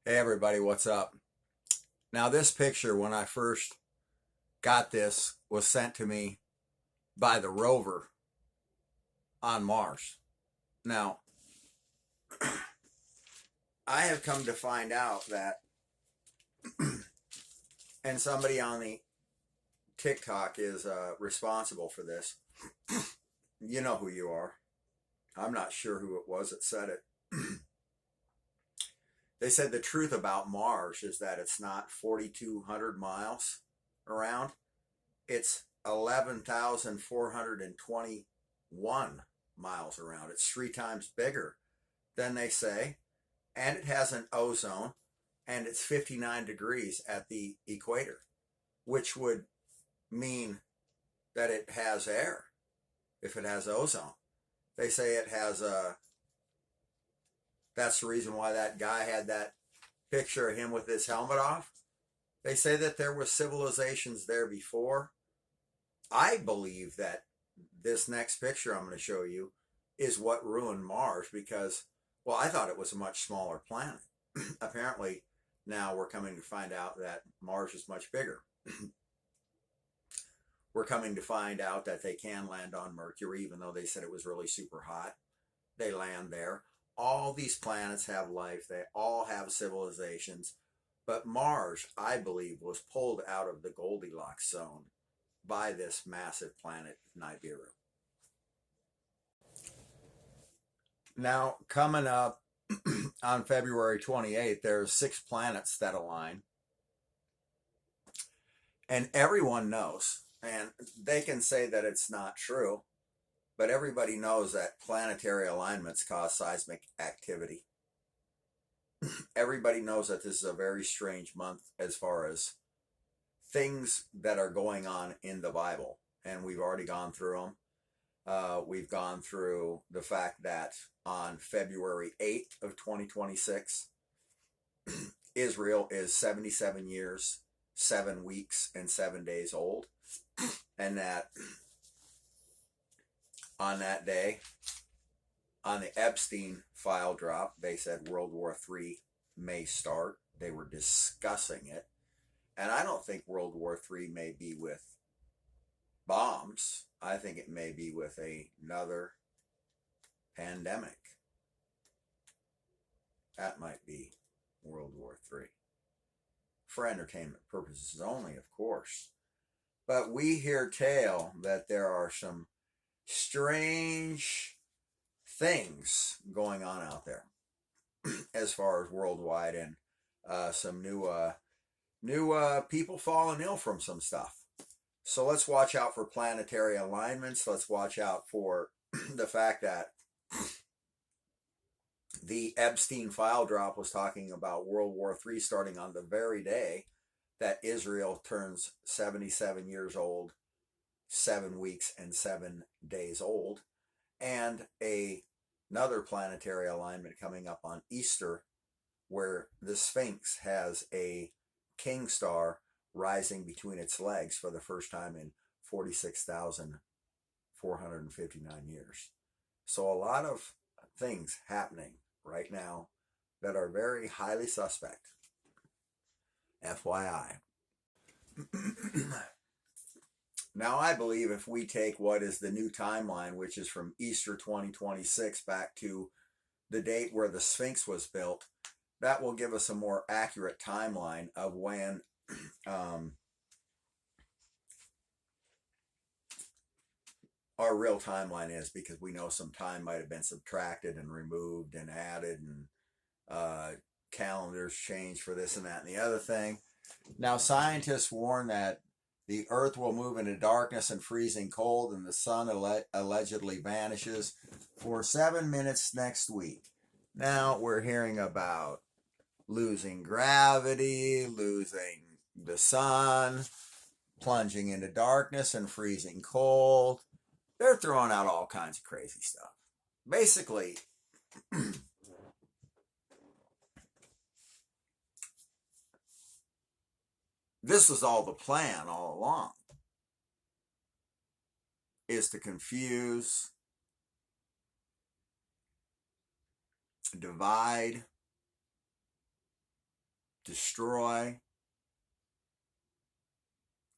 Hey everybody, what's up? Now this picture, when I first got this, was sent to me by the rover on Mars. Now, I have come to find out that, and somebody on the TikTok is responsible for this. You know who you are. I'm not sure who it was that said it. They said the truth about Mars is that it's not 4,200 miles around. It's 11,421 miles around. It's 3 times bigger than they say. And it has an ozone, and it's 59 degrees at the equator, which would mean that it has air if it has ozone. They say it has that's the reason why that guy had that picture of him with his helmet off. They say that there were civilizations there before. I believe that this next picture I'm going to show you is what ruined Mars because, well, I thought it was a much smaller planet. Apparently, now we're coming to find out that Mars is much bigger. We're coming to find out that they can land on Mercury, even though they said it was really super hot. They land there. All these planets have life. They all have civilizations. But Mars, I believe, was pulled out of the Goldilocks zone by this massive planet, Nibiru. Now, coming up on February 28th, there's 6 planets that align. And everyone knows, and they can say that it's not true, but everybody knows that planetary alignments cause seismic activity. Everybody knows that this is a very strange month as far as things that are going on in the Bible. And we've already gone through them. We've gone through the fact that on February 8th of 2026, Israel is 77 years, 7 weeks, and 7 days old. And that on that day, on the Epstein file drop, they said World War III may start. They were discussing it. And I don't think World War III may be with bombs. I think it may be with another pandemic. That might be World War III. For entertainment purposes only, of course. But we hear tale that there are some strange things going on out there as far as worldwide, and some new people falling ill from some stuff. So let's watch out for planetary alignments. Let's watch out for the fact that the Epstein file drop was talking about World War III starting on the very day that Israel turns 77 years old, 7 weeks, and 7 days old. And another planetary alignment coming up on Easter, where the Sphinx has a king star rising between its legs for the first time in 46,459 years. So a lot of things happening right now that are very highly suspect. FYI. Now, I believe if we take what is the new timeline, which is from Easter 2026 back to the date where the Sphinx was built, that will give us a more accurate timeline of when our real timeline is, because we know some time might have been subtracted and removed and added, and calendars changed for this and that and the other thing. Now, scientists warn that the Earth will move into darkness and freezing cold, and the sun allegedly vanishes for 7 minutes next week. Now, we're hearing about losing gravity, losing the sun, plunging into darkness and freezing cold. They're throwing out all kinds of crazy stuff. Basically, this was all the plan all along, is to confuse, divide, destroy,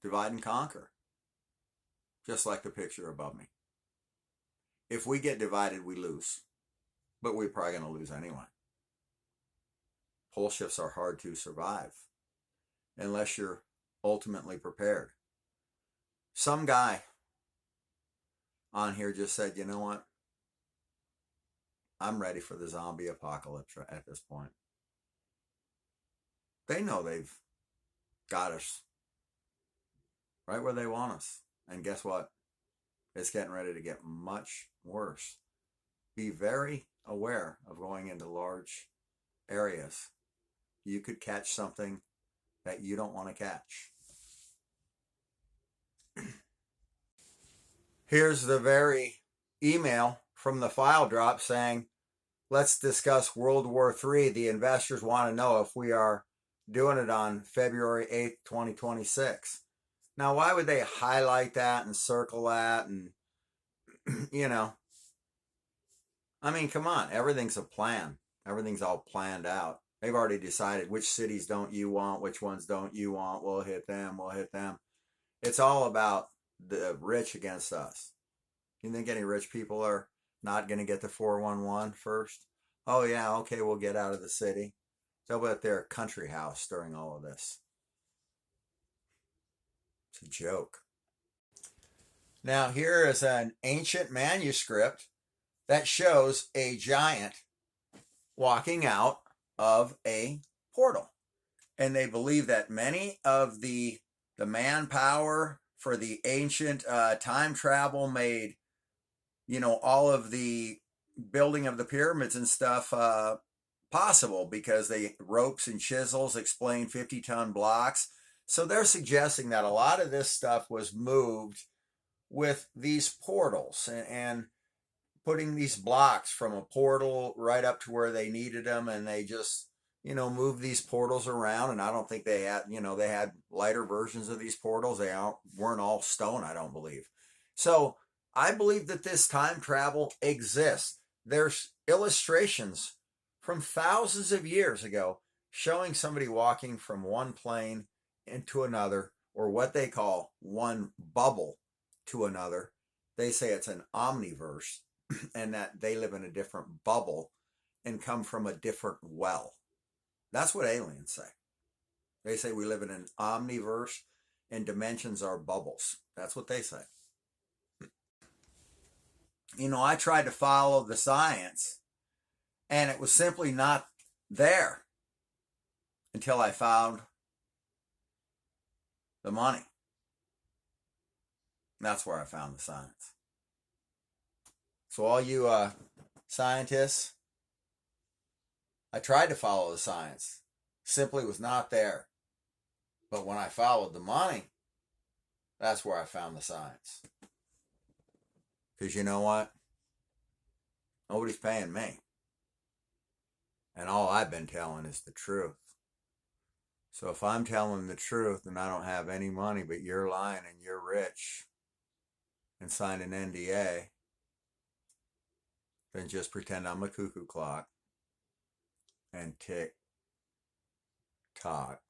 divide and conquer, just like the picture above me. If we get divided, we lose, but we're probably going to lose anyway. Pole shifts are hard to survive unless you're ultimately prepared. Some guy on here just said, you know what? I'm ready for the zombie apocalypse at this point. They know they've got us right where they want us. And guess what? It's getting ready to get much worse. Be very aware of going into large areas. You could catch something that you don't want to catch. Here's the very email from the file drop saying, let's discuss World War III. The investors want to know if we are doing it on February 8th, 2026. Now, why would they highlight that and circle that? And, you know, I mean, come on. Everything's a plan. Everything's all planned out. They've already decided which cities don't you want, which ones don't you want. We'll hit them. We'll hit them. It's all about the rich against us. You think any rich people are not going to get the 411 first? Oh, yeah, okay, we'll get out of the city. They'll be at their country house during all of this. It's a joke. Now, here is an ancient manuscript that shows a giant walking out of a portal. And they believe that many of the manpower for the ancient time travel made, you know, all of the building of the pyramids and stuff possible because they ropes and chisels explain 50-ton blocks. So they're suggesting that a lot of this stuff was moved with these portals and putting these blocks from a portal right up to where they needed them, and they just, you know, move these portals around. And I don't think they had, you know, they had lighter versions of these portals. They weren't all stone, I don't believe. So I believe that this time travel exists. There's illustrations from thousands of years ago showing somebody walking from one plane into another, or what they call one bubble to another. They say it's an omniverse and that they live in a different bubble and come from a different well. That's what aliens say. They say we live in an omniverse and dimensions are bubbles. That's what they say. You know, I tried to follow the science and it was simply not there until I found the money. That's where I found the science. So all you scientists, I tried to follow the science. Simply was not there. But when I followed the money, that's where I found the science. Because you know what? Nobody's paying me. And all I've been telling is the truth. So if I'm telling the truth and I don't have any money, but you're lying and you're rich and signed an NDA, then just pretend I'm a cuckoo clock and tick tock.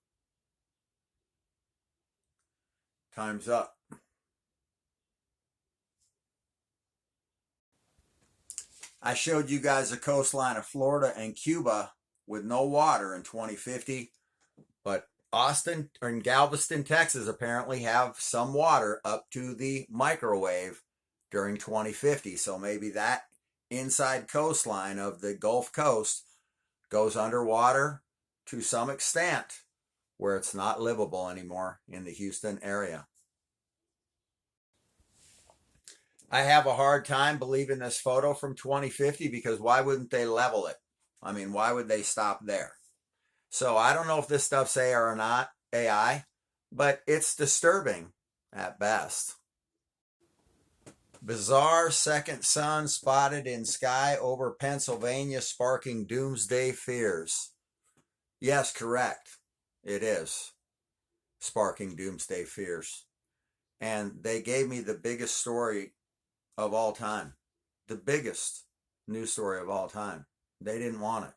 Time's up. I showed you guys the coastline of Florida and Cuba with no water in 2050, but Austin and Galveston, Texas apparently have some water up to the microwave during 2050. So maybe that inside coastline of the Gulf Coast goes underwater to some extent where it's not livable anymore in the Houston area. I have a hard time believing this photo from 2050 because why wouldn't they level it? I mean, why would they stop there? So I don't know if this stuff's AI or not, AI, but it's disturbing at best. Bizarre second sun spotted in sky over Pennsylvania, sparking doomsday fears. Yes, correct. It is sparking doomsday fears. And they gave me the biggest story of all time. The biggest news story of all time. They didn't want it.